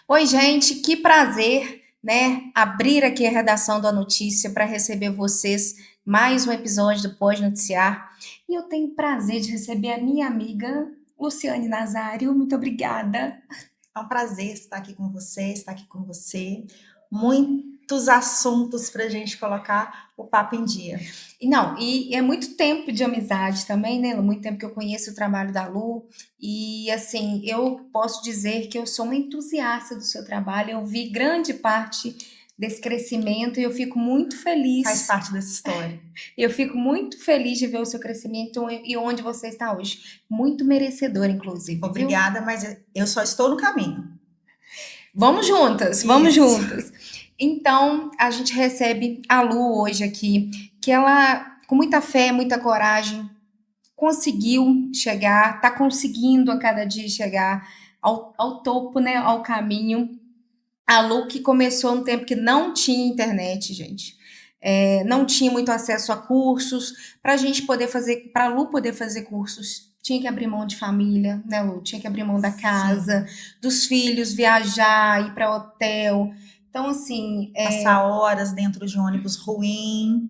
Oi, gente, que prazer, né? Abrir aqui a redação da notícia para receber vocês mais um episódio do Pode Noticiar. E eu tenho o prazer de receber a minha amiga Luciane Nazário. Muito obrigada. É um prazer estar aqui com você, estar aqui com você. Muitos assuntos para a gente colocar o papo em dia. E é muito tempo de amizade também, né? Muito tempo que eu conheço o trabalho da Lu. E assim, eu posso dizer que eu sou uma entusiasta do seu trabalho. Eu vi grande parte desse crescimento e eu fico muito Faz feliz. parte dessa história. Eu fico muito feliz de ver o seu crescimento e onde você está hoje. Muito merecedor, inclusive, viu? Obrigada, mas eu só estou no caminho. Vamos juntas, vamos Isso. juntas. Então, a gente recebe a Lu hoje aqui, que ela, com muita fé, muita coragem, conseguiu chegar, está conseguindo a cada dia chegar ao topo, né, ao caminho. A Lu que começou um tempo que não tinha internet, gente. Não tinha muito acesso a cursos. Para a gente poder fazer, para a Lu poder fazer cursos, tinha que abrir mão de família, né, Lu? Tinha que abrir mão da casa, Sim. dos filhos, viajar, ir para hotel. Então, assim, Passar horas dentro de um ônibus ruim.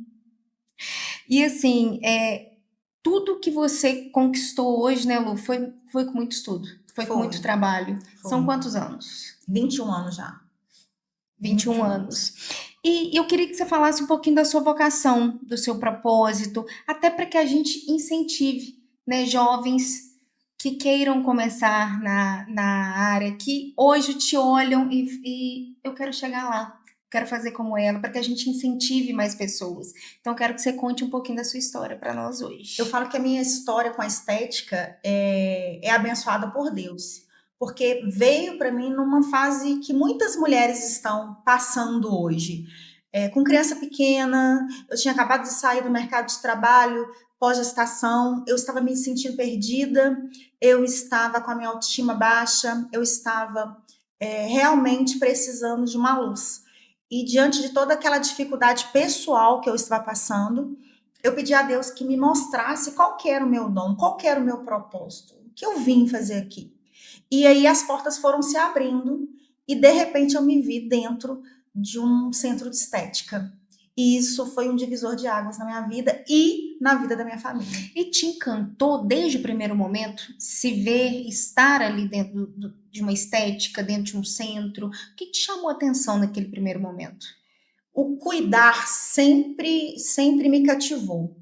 tudo que você conquistou hoje, né, Lu, foi com muito estudo, foi com Foi, muito trabalho. foi. São quantos anos? 21 anos já. 21 21 anos. anos. E eu queria que você falasse um pouquinho da sua vocação, do seu propósito, até para que a gente incentive, né, jovens que queiram começar na área, que hoje te olham e eu quero chegar lá, quero fazer como ela, para que a gente incentive mais pessoas. Então, eu quero que você conte um pouquinho da sua história para nós Eu hoje. falo que a minha história com a estética é abençoada por Deus, porque veio para mim numa fase que muitas mulheres estão passando hoje. Com criança pequena, eu tinha acabado de sair do mercado de trabalho, pós-gestação, eu estava me sentindo perdida, eu estava com a minha autoestima baixa, eu estava realmente precisando de uma luz. E diante de toda aquela dificuldade pessoal que eu estava passando, eu pedi a Deus que me mostrasse qual que era o meu dom, qual que era o meu propósito, o que eu vim fazer aqui. E aí as portas foram se abrindo e de repente eu me vi dentro de um centro de estética. E isso foi um divisor de águas na minha vida e na vida da minha família. E te encantou desde o primeiro momento se ver, estar ali dentro de uma estética, dentro de um centro? O que te chamou a atenção naquele primeiro momento? O cuidar sempre me cativou.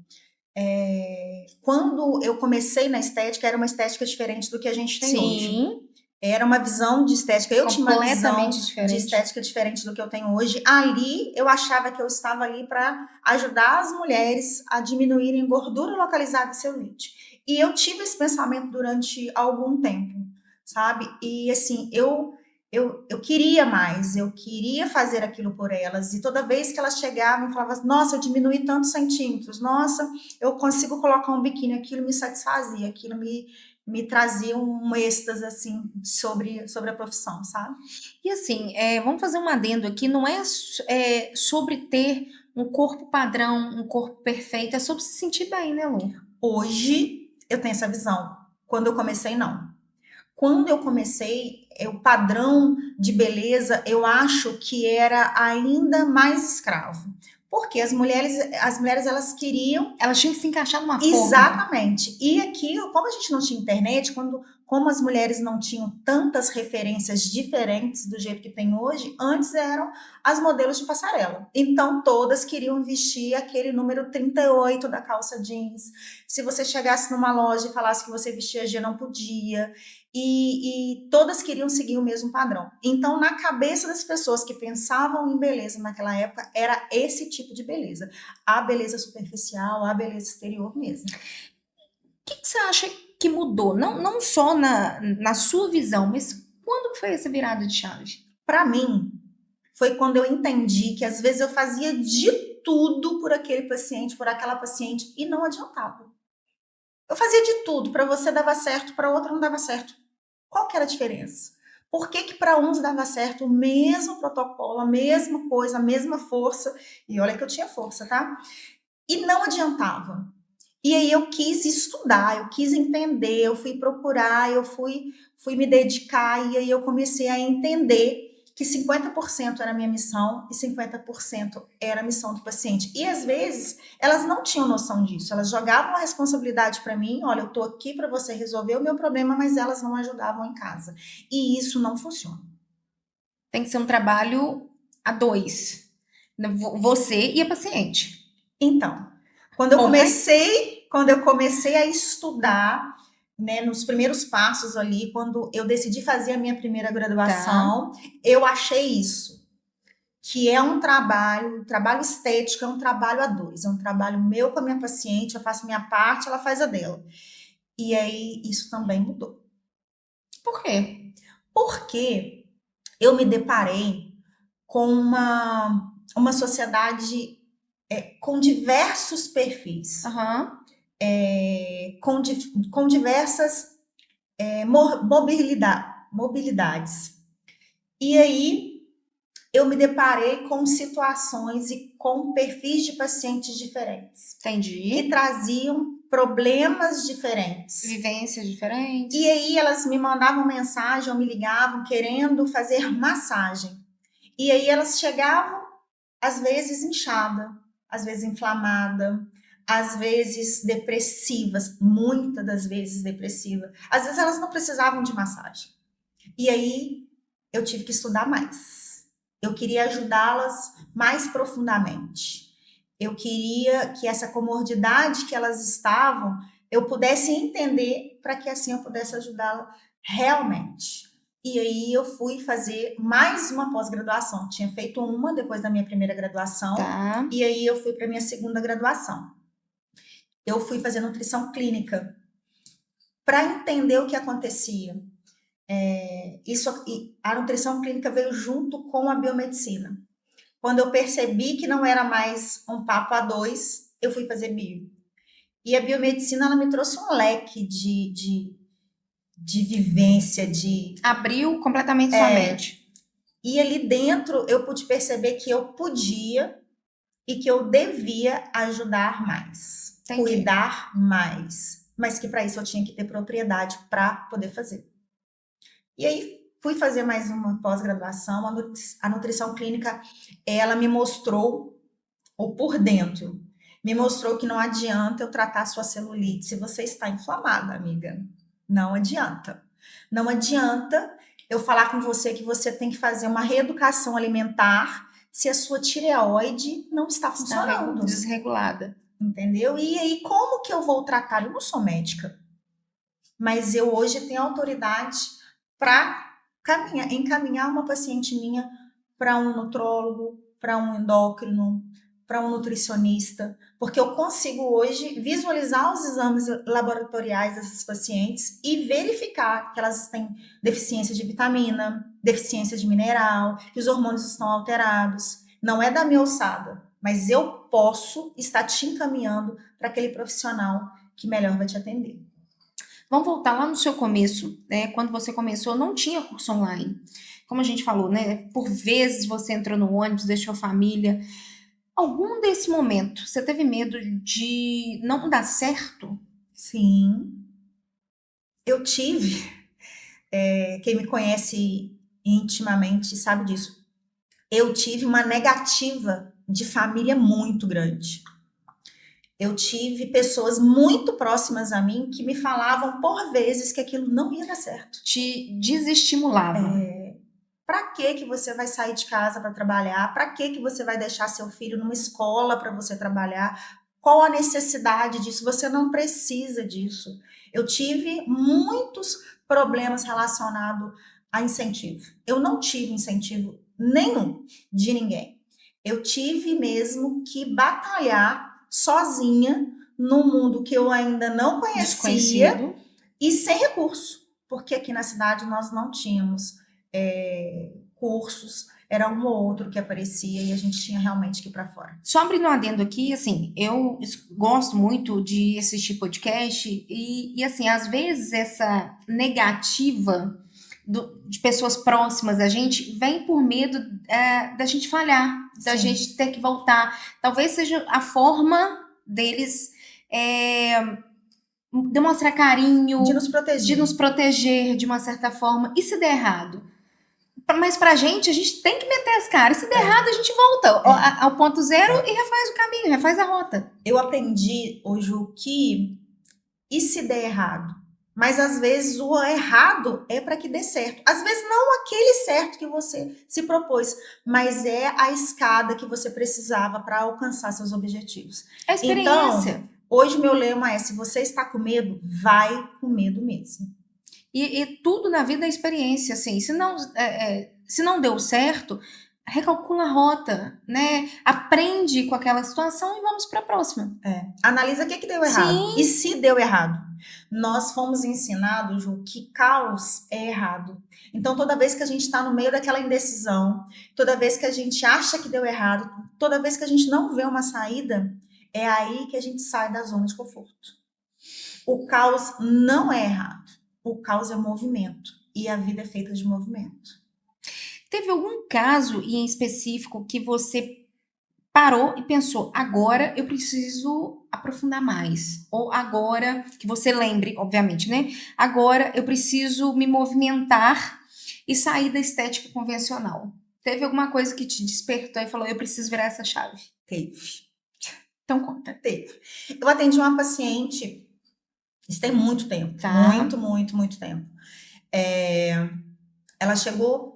Quando eu comecei na estética, era uma estética diferente do que a gente tem hoje. Sim, Era uma visão de estética. Eu tinha uma visão completamente de diferente. estética diferente do que eu tenho hoje. Ali, eu achava que eu estava ali para ajudar as mulheres a diminuírem gordura localizada em celulite. E eu tive esse pensamento durante algum tempo, sabe? E assim, eu queria mais, eu queria fazer aquilo por elas. E toda vez que elas chegavam, eu falava: nossa, eu diminuí tantos centímetros, nossa, eu consigo colocar um biquíni, aquilo me satisfazia, aquilo me trazia um êxtase assim sobre a profissão, sabe? E assim, vamos fazer um adendo aqui, não é sobre ter um corpo padrão, um corpo perfeito, é sobre se sentir bem, né, Lu? Hoje eu tenho essa visão. Quando eu comecei, não. Quando eu comecei, o padrão de beleza, eu acho que era ainda mais escravo. Porque as mulheres elas queriam. Elas tinham que se encaixar numa forma. Exatamente. E aquilo, como a gente não tinha internet, como as mulheres não tinham tantas referências diferentes do jeito que tem hoje, antes eram as modelos de passarela. Então, todas queriam vestir aquele número 38 da calça jeans. Se você chegasse numa loja e falasse que você vestia G, não podia. E todas queriam seguir o mesmo padrão. Então, na cabeça das pessoas que pensavam em beleza naquela época, era esse tipo de beleza. A beleza superficial, a beleza exterior mesmo. Que você acha que mudou? Não só na sua visão, mas quando que foi essa virada de chave? Para mim, foi quando eu entendi que às vezes eu fazia de tudo por aquele paciente, por aquela paciente e não adiantava. Eu fazia de tudo, para você dava certo, para outra não dava certo. Qual que era a diferença? Por que que para uns dava certo o mesmo protocolo, a mesma coisa, a mesma força? E olha que eu tinha força, tá? E não adiantava. E aí eu quis estudar, eu quis entender, eu fui procurar, eu fui me dedicar, e aí eu comecei a entender que 50% era a minha missão e 50% era a missão do paciente. E às vezes elas não tinham noção disso, elas jogavam a responsabilidade para mim, olha, eu tô aqui para você resolver o meu problema, mas elas não ajudavam em casa. E isso não funciona. Tem que ser um trabalho a dois. Você e a paciente. Então, Ou mais? quando eu comecei a estudar, né, nos primeiros passos ali, quando eu decidi fazer a minha primeira Tá. graduação, eu achei isso, que é um trabalho estético, é um trabalho a dois, é um trabalho meu com a minha paciente, eu faço a minha parte, ela faz a dela. E aí isso também mudou. Por quê? Porque eu me deparei com uma sociedade com diversos perfis, Aham. com diversas mobilidades. E aí eu me deparei com situações e com perfis de pacientes diferentes, que Entendi. traziam problemas diferentes. Vivências diferentes. E aí elas me mandavam mensagem ou me ligavam querendo fazer massagem. E aí elas chegavam, às vezes inchada, às vezes inflamada, às vezes depressivas, muitas das vezes depressiva. Às vezes elas não precisavam de massagem. E aí eu tive que estudar mais. Eu queria ajudá-las mais profundamente. Eu queria que essa comodidade que elas estavam, eu pudesse entender para que assim eu pudesse ajudá-la realmente. E aí eu fui fazer mais uma pós-graduação. Tinha feito uma depois da minha primeira graduação, Tá. e aí eu fui para minha segunda graduação. Eu fui fazer nutrição clínica para entender o que acontecia. A nutrição clínica veio junto com a biomedicina. Quando eu percebi que não era mais um papo a dois, eu fui fazer bio. E a biomedicina, ela me trouxe um leque de vivência, Abriu completamente sua mente. E ali dentro eu pude perceber que eu podia e que eu devia ajudar mais, Entendi. cuidar mais, mas que para isso eu tinha que ter propriedade para poder fazer. E aí fui fazer mais uma pós-graduação, a nutrição clínica, ela me mostrou o por dentro, me mostrou que não adianta eu tratar a sua celulite se você está inflamada, amiga. Não adianta. Não adianta eu falar com você que você tem que fazer uma reeducação alimentar se a sua tireoide não está funcionando. Desregulada. Entendeu? E aí, como que eu vou tratar? Eu não sou médica, mas eu hoje tenho autoridade para encaminhar uma paciente minha para um nutrólogo, para um endócrino, para um nutricionista, porque eu consigo hoje visualizar os exames laboratoriais dessas pacientes e verificar que elas têm deficiência de vitamina, deficiência de mineral, que os hormônios estão alterados. Não é da minha alçada, mas eu posso estar te encaminhando para aquele profissional que melhor vai te atender. Vamos voltar lá no seu começo, né? Quando você começou, não tinha curso online. Como a gente falou, né? Por vezes você entrou no ônibus, deixou a família. Algum desse momento, você teve medo de não dar certo? Sim, eu tive. Quem me conhece intimamente sabe disso. Eu tive uma negativa de família muito grande. Eu tive pessoas muito próximas a mim que me falavam por vezes que aquilo não ia dar certo. Te desestimulava. Para que você vai sair de casa para trabalhar? Para que você vai deixar seu filho numa escola para você trabalhar? Qual a necessidade disso? Você não precisa disso. Eu tive muitos problemas relacionados a incentivo. Eu não tive incentivo nenhum de ninguém. Eu tive mesmo que batalhar sozinha num mundo que eu ainda não conhecia. Desconhecido. E sem recurso, porque aqui na cidade nós não tínhamos cursos, era um ou outro que aparecia e a gente tinha realmente que ir para fora. Só abrindo um adendo aqui, assim, eu gosto muito de assistir podcast e assim, às vezes essa negativa de pessoas próximas a gente vem por medo da gente falhar, da Sim. gente ter que voltar. Talvez seja a forma deles demonstrar carinho, De nos de proteger. nos proteger de uma certa forma. E se der errado? Mas pra gente, a gente tem que meter as caras. Se der errado, a gente volta ao ponto zero e refaz o caminho, refaz a rota. Eu aprendi, ô Ju, que e se der errado? Mas às vezes o errado é para que dê certo. Às vezes não aquele certo que você se propôs, mas é a escada que você precisava para alcançar seus objetivos. É a experiência. Então, hoje meu lema é: se você está com medo, vai com medo mesmo. E tudo na vida é experiência, assim. Se não deu certo, recalcula a rota, né? Aprende com aquela situação e vamos para a próxima. Analisa o que deu errado. Sim. E se deu errado? Nós fomos ensinados, Ju, que caos é errado. Então, toda vez que a gente está no meio daquela indecisão, toda vez que a gente acha que deu errado, toda vez que a gente não vê uma saída, é aí que a gente sai da zona de conforto. O caos não é errado. O caos é movimento. E a vida é feita de movimento. Teve algum caso em específico que você parou e pensou, agora eu preciso aprofundar mais? Ou agora, que você lembre, obviamente, né? Agora eu preciso me movimentar e sair da estética convencional. Teve alguma coisa que te despertou e falou, eu preciso virar essa chave? Teve. Então conta. Teve. Eu atendi uma paciente, isso tem muito tempo. Tá. Muito tempo. Ela chegou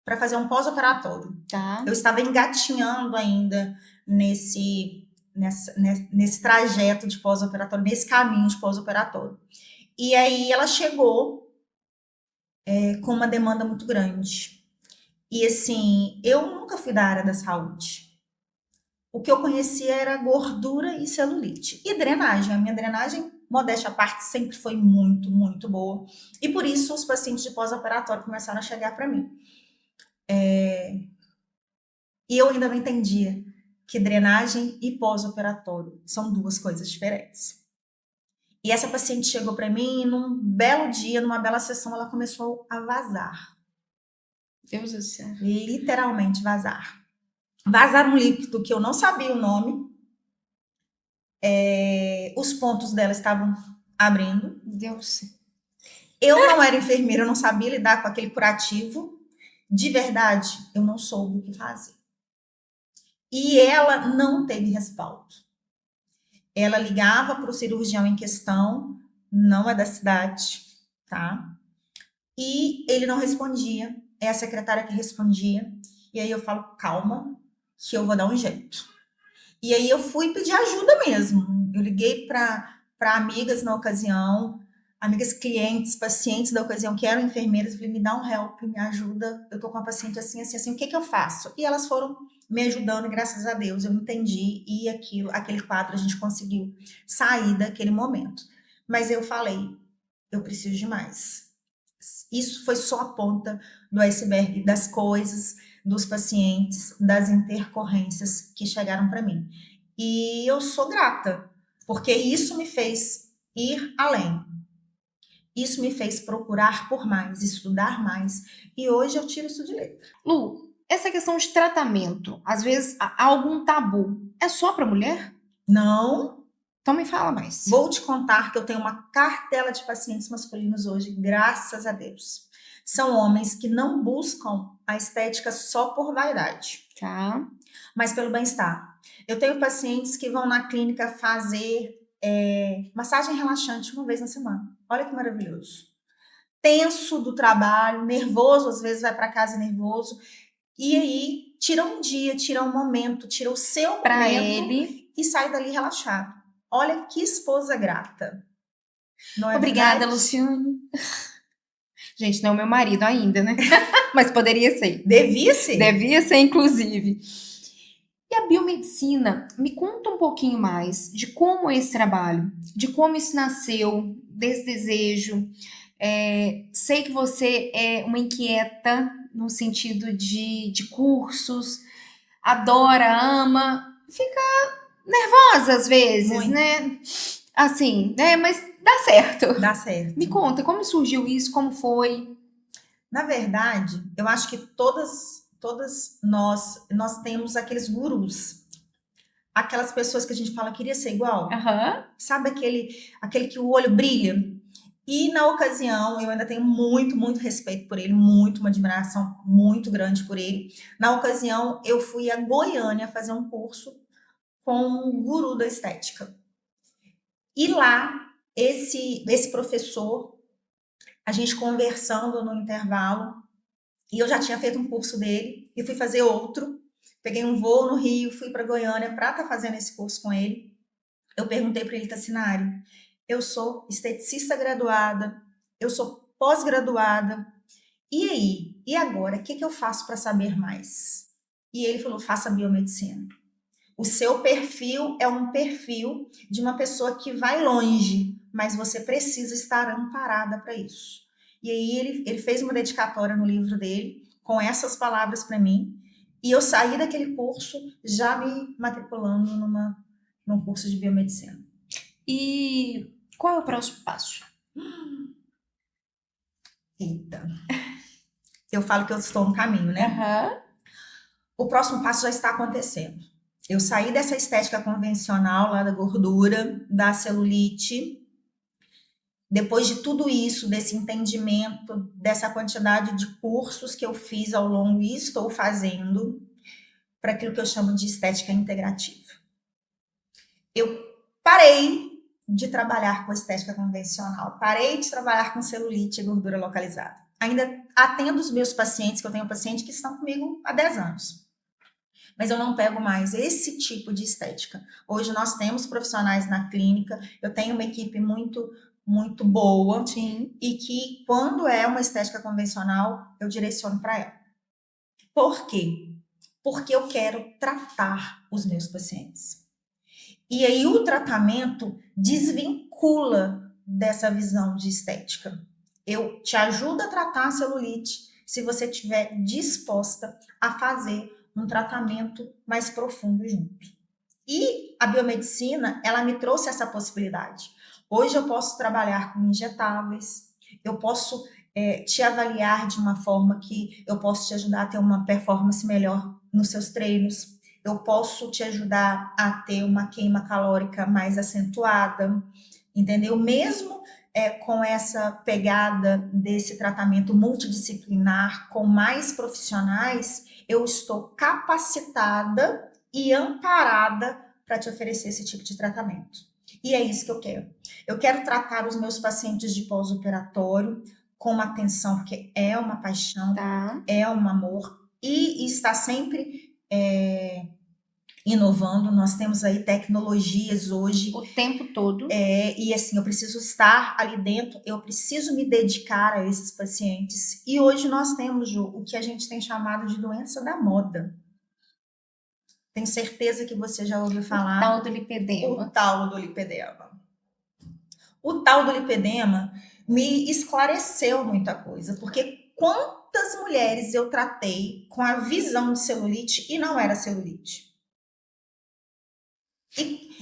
para fazer um pós-operatório. Tá. Eu estava engatinhando ainda nesse trajeto de pós-operatório, nesse caminho de pós-operatório. E aí ela chegou com uma demanda muito grande. E assim, eu nunca fui da área da saúde. O que eu conhecia era gordura e celulite. E drenagem. A minha drenagem, modéstia à parte, sempre foi muito boa. E por isso os pacientes de pós-operatório começaram a chegar para mim. E eu ainda não entendia que drenagem e pós-operatório são duas coisas diferentes. E essa paciente chegou para mim e num belo dia, numa bela sessão, ela começou a vazar. Deus do céu. Literalmente vazar. Vazar um líquido que eu não sabia o nome. Os pontos dela estavam abrindo. Deus. Eu não era enfermeira, eu não sabia lidar com aquele curativo. De verdade, eu não soube o que fazer. E ela não teve respaldo. Ela ligava para o cirurgião em questão, não é da cidade, tá? E ele não respondia, é a secretária que respondia. E aí eu falo, calma, que eu vou dar um jeito. E aí eu fui pedir ajuda mesmo. Eu liguei para amigas na ocasião, amigas clientes, pacientes da ocasião que eram enfermeiras, falei, me dá um help, me ajuda, eu tô com uma paciente assim, o que eu faço? E elas foram me ajudando, e graças a Deus eu entendi, e aquele quadro a gente conseguiu sair daquele momento. Mas eu falei, eu preciso de mais. Isso foi só a ponta do iceberg das coisas, dos pacientes, das intercorrências que chegaram para mim. E eu sou grata, porque isso me fez ir além. Isso me fez procurar por mais, estudar mais, e hoje eu tiro isso de letra. Lu, essa questão de tratamento, às vezes há algum tabu, é só para mulher? Não. Então me fala mais. Vou te contar que eu tenho uma cartela de pacientes masculinos hoje, graças a Deus. São homens que não buscam a estética só por vaidade, tá? Mas pelo bem-estar. Eu tenho pacientes que vão na clínica fazer massagem relaxante uma vez na semana. Olha que maravilhoso. Tenso do trabalho, nervoso, às vezes vai para casa nervoso. E aí, tira um dia, tira um momento, tira o seu pra momento ele e sai dali relaxado. Olha que esposa grata. Não é Obrigada, verdade? Luciane. Gente, não é o meu marido ainda, né? Mas poderia ser. Devia ser. Devia ser, inclusive. E a biomedicina, me conta um pouquinho mais de como é esse trabalho, de como isso nasceu, desse desejo. Sei que você é uma inquieta no sentido de cursos, adora, ama, fica nervosa às vezes, Muito. né? Assim, né? Mas dá certo. Dá certo. Me conta, como surgiu isso, como foi? Na verdade, eu acho que todas nós temos aqueles gurus. aquelas pessoas que a gente fala queria ser igual? Aham. Sabe aquele que o olho brilha? E na ocasião, eu ainda tenho muito, muito respeito por ele, muito, uma admiração muito grande por ele. Na ocasião, eu fui a Goiânia fazer um curso com um guru da estética. E lá, esse professor, a gente conversando no intervalo, e eu já tinha feito um curso dele, e fui fazer outro. Peguei um voo no Rio, fui para Goiânia para estar fazendo esse curso com ele. Eu perguntei para ele, Tassinari, eu sou esteticista graduada, eu sou pós-graduada, e aí? E agora? O que, que eu faço para saber mais? E ele falou, faça biomedicina. O seu perfil é um perfil de uma pessoa que vai longe, mas você precisa estar amparada para isso. E aí ele fez uma dedicatória no livro dele com essas palavras para mim, e eu saí daquele curso já me matriculando num curso de biomedicina. E qual é o próximo passo? Eita. Eu falo que eu estou no caminho, né? Aham. O próximo passo já está acontecendo. Eu saí dessa estética convencional lá da gordura, da celulite. Depois de tudo isso, desse entendimento, dessa quantidade de cursos que eu fiz ao longo e estou fazendo, para aquilo que eu chamo de estética integrativa. Eu parei de trabalhar com estética convencional, parei de trabalhar com celulite e gordura localizada. Ainda atendo os meus pacientes, que eu tenho pacientes que estão comigo há 10 anos. Mas eu não pego mais esse tipo de estética. Hoje nós temos profissionais na clínica, eu tenho uma equipe muito boa. Sim. E que quando é uma estética convencional, eu direciono para ela. Por quê? Porque eu quero tratar os meus pacientes. E aí o tratamento desvincula dessa visão de estética. Eu te ajudo a tratar a celulite se você estiver disposta a fazer um tratamento mais profundo junto. E a biomedicina, ela me trouxe essa possibilidade. Hoje eu posso trabalhar com injetáveis, eu posso te avaliar de uma forma que eu posso te ajudar a ter uma performance melhor nos seus treinos, eu posso te ajudar a ter uma queima calórica mais acentuada, entendeu? Mesmo com essa pegada desse tratamento multidisciplinar, com mais profissionais, eu estou capacitada e amparada para te oferecer esse tipo de tratamento. E é isso que eu quero. Eu quero tratar os meus pacientes de pós-operatório com uma atenção, porque é uma paixão, Tá. é um amor, e está sempre inovando. Nós temos aí tecnologias hoje. O tempo todo. E assim, eu preciso estar ali dentro, eu preciso me dedicar a esses pacientes. E hoje nós temos, Ju, o que a gente tem chamado de doença da moda. Tenho certeza que você já ouviu falar. Tal do lipedema. O tal do lipedema. O tal do lipedema me esclareceu muita coisa, porque quantas mulheres eu tratei com a visão de celulite e não era celulite.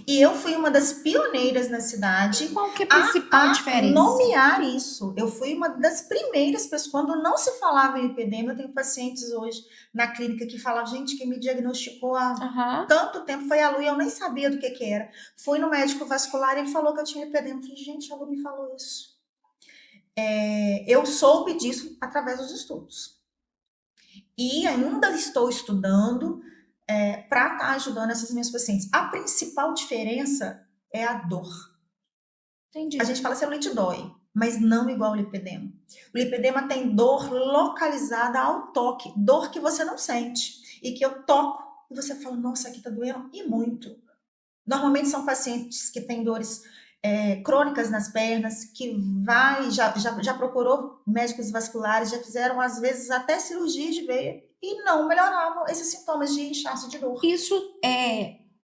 E eu fui uma das pioneiras na cidade. E qual que é a principal diferença? Nomear isso. Eu fui uma das primeiras pessoas. Quando não se falava em lipedema, eu tenho pacientes hoje na clínica que falam, gente, quem me diagnosticou há tanto tempo foi a Lu e eu nem sabia do que era. Fui no médico vascular e ele falou que eu tinha lipedema. Eu falei, gente, a Lu me falou isso. Eu soube disso através dos estudos. E ainda estou estudando para estar ajudando essas minhas pacientes. A principal diferença é a dor. Entendi. A gente fala celulite dói, mas não igual ao lipedema. O lipedema tem dor localizada ao toque, dor que você não sente e que eu toco e você fala, nossa, aqui tá doendo e muito. Normalmente são pacientes que têm dores crônicas nas pernas, que já procurou médicos vasculares, já fizeram às vezes até cirurgia de veia e não melhoravam esses sintomas de inchaço de dor. Isso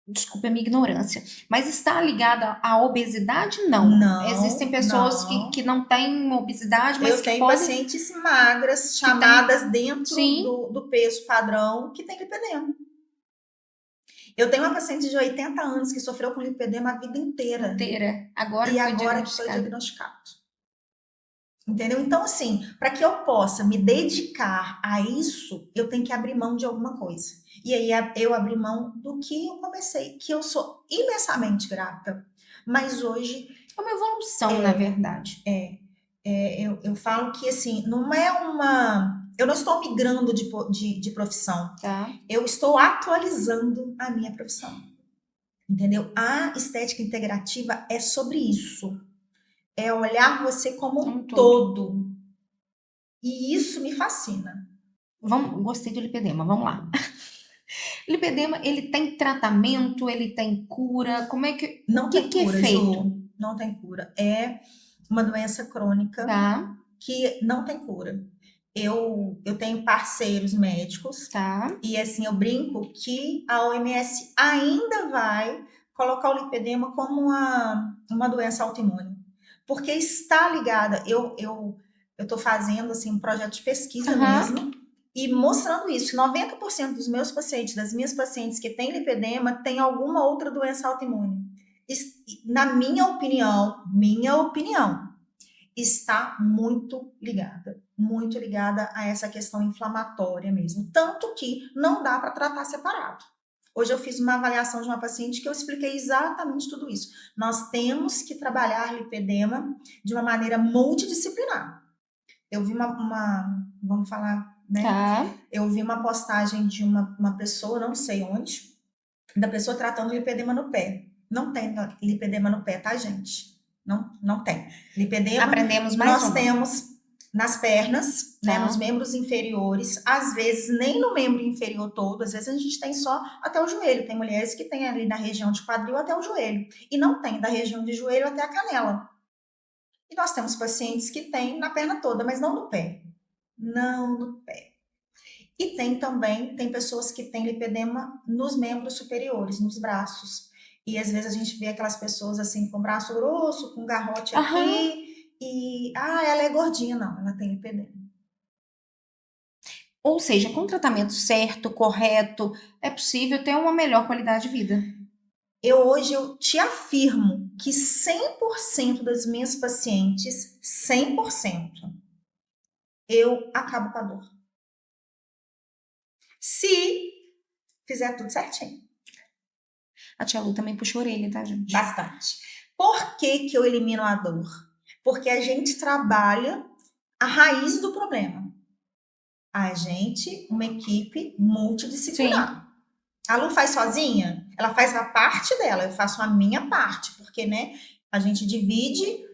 desculpa a minha ignorância, mas está ligada à obesidade? Não. Não. Existem pessoas que não têm obesidade, mas eu tenho pacientes magras, chamadas dentro do peso padrão, que tem lipedema. Eu tenho uma paciente de 80 anos que sofreu com lipedema a vida inteira. Agora que foi diagnosticado. Entendeu? Então, assim, para que eu possa me dedicar a isso, eu tenho que abrir mão de alguma coisa. E aí eu abri mão do que eu comecei, que eu sou imensamente grata. Mas hoje É uma evolução, na verdade. eu falo que assim, não é uma. Eu não estou migrando de profissão. Tá? Eu estou atualizando a minha profissão. Entendeu? A estética integrativa é sobre isso. É olhar você como Um um todo. todo. E isso me fascina. Gostei do lipedema, vamos lá. Lipedema, ele tem tratamento, ele tem cura, como é que, o Não que tem que é cura, feito? Ju. Não tem cura. É uma doença crônica Tá, que não tem cura. Eu tenho parceiros médicos tá. e assim eu brinco que a OMS ainda vai colocar o lipedema como uma doença autoimune, porque está ligada. Eu estou fazendo assim um projeto de pesquisa Aham. mesmo e mostrando isso. 90% dos meus pacientes, das minhas pacientes que têm lipedema, têm alguma outra doença autoimune. Na minha opinião, está muito ligada a essa questão inflamatória mesmo. Tanto que não dá para tratar separado. Hoje eu fiz uma avaliação de uma paciente que eu expliquei exatamente tudo isso. Nós temos que trabalhar lipedema de uma maneira multidisciplinar. Eu vi vamos falar, né? Tá. Eu vi uma postagem de uma pessoa, não sei onde, da pessoa tratando lipedema no pé. Não tem lipedema no pé, tá, gente? Não, não tem. Lipedema Aprendemos mais nós uma. temos nas pernas, né, nos Tá. membros inferiores, às vezes nem no membro inferior todo, às vezes a gente tem só até o joelho. Tem mulheres que têm ali na região de quadril até o joelho, e não tem da região de joelho até a canela. E nós temos pacientes que têm na perna toda, mas não no pé. Não no pé. E tem pessoas que têm lipedema nos membros superiores, nos braços. E às vezes a gente vê aquelas pessoas assim com braço grosso, com garrote Aham. aqui, e ela é gordinha, não, ela tem lipedema. Ou seja, com o tratamento certo, correto, é possível ter uma melhor qualidade de vida. Hoje eu te afirmo que 100% das minhas pacientes, 100%, eu acabo com a dor. Se fizer tudo certinho. A tia Lu também puxa a orelha, tá, gente? Bastante. Por que que eu elimino a dor? Porque a gente trabalha a raiz do problema. A gente, uma equipe Sim. multidisciplinar. A Lu faz sozinha? Ela faz a parte dela, eu faço a minha parte, porque, né, a gente divide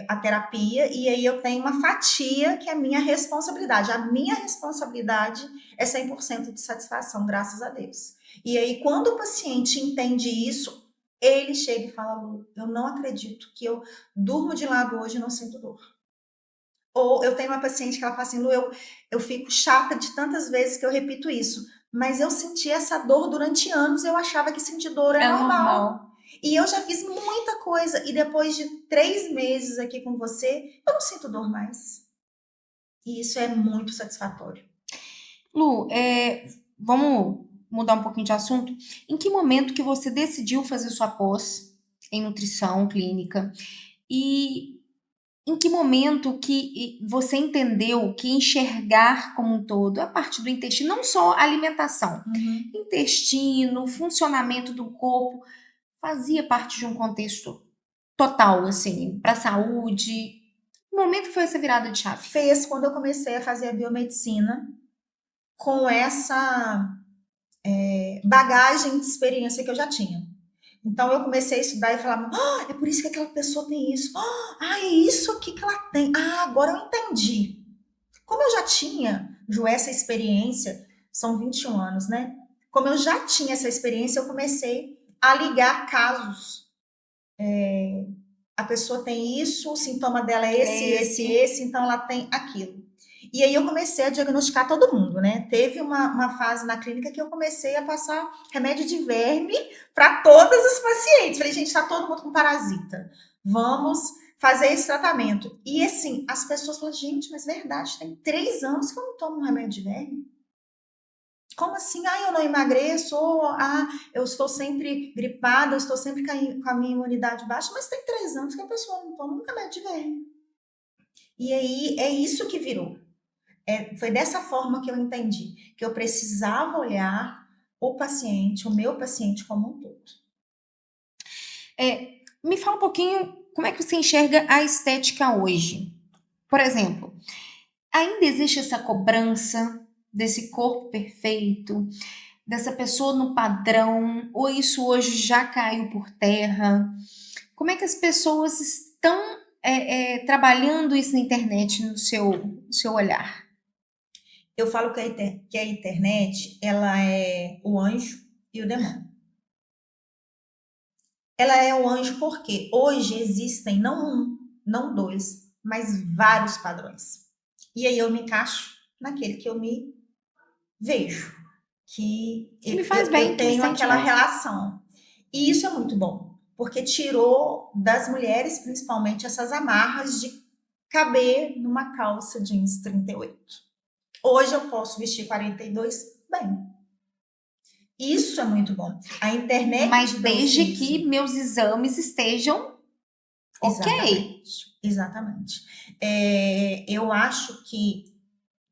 a terapia e aí eu tenho uma fatia que é a minha responsabilidade. A minha responsabilidade é 100% de satisfação, graças a Deus. E aí, quando o paciente entende isso, ele chega e fala, Lu, eu não acredito que eu durmo de lado hoje e não sinto dor. Ou eu tenho uma paciente que ela fala assim, Lu, eu fico chata de tantas vezes que eu repito isso, mas eu senti essa dor durante anos, eu achava que sentir dor é É normal. normal. E eu já fiz muita coisa, e depois de 3 meses aqui com você, eu não sinto dor mais. E isso é muito satisfatório. Lu, vamos mudar um pouquinho de assunto. Em que momento que você decidiu fazer sua pós em nutrição clínica? E em que momento que você entendeu que enxergar como um todo, a parte do intestino, não só alimentação, intestino, funcionamento do corpo, fazia parte de um contexto total, assim, para a saúde? Que momento foi essa virada de chave? Fez quando eu comecei a fazer a biomedicina, com essa bagagem de experiência que eu já tinha. Então eu comecei a estudar e falava, é por isso que aquela pessoa tem isso. É isso aqui que ela tem. Agora eu entendi. Como eu já tinha, Ju, essa experiência, são 21 anos, né? Como eu já tinha essa experiência, eu comecei a ligar casos. A pessoa tem isso, o sintoma dela é esse, então ela tem aquilo. E aí eu comecei a diagnosticar todo mundo, né? Teve uma fase na clínica que eu comecei a passar remédio de verme para todas as pacientes. Falei, gente, tá todo mundo com parasita. Vamos fazer esse tratamento. E assim, as pessoas falam, gente, mas verdade, tem 3 anos que eu não tomo um remédio de verme. Como assim? Eu não emagreço, eu estou sempre gripada, eu estou sempre com a minha imunidade baixa, mas tem 3 anos que a pessoa não toma um remédio de verme. E aí é isso que virou. Foi dessa forma que eu entendi, que eu precisava olhar o meu paciente como um todo. Me fala um pouquinho como é que você enxerga a estética hoje. Por exemplo, ainda existe essa cobrança desse corpo perfeito, dessa pessoa no padrão, ou isso hoje já caiu por terra? Como é que as pessoas estão trabalhando isso na internet, no seu olhar? Eu falo que a internet, ela é o anjo e o demônio. Ela é o anjo porque hoje existem não um, não dois, mas vários padrões. E aí eu me encaixo naquele que eu me vejo, que Que me faz bem, eu que me tenho sente aquela bem. relação. E isso é muito bom, porque tirou das mulheres, principalmente, essas amarras de caber numa calça jeans 38. Hoje eu posso vestir 42 bem. Isso é muito bom. A Mas internet trouxe desde isso. que meus exames estejam ok. Exatamente, exatamente. Eu acho que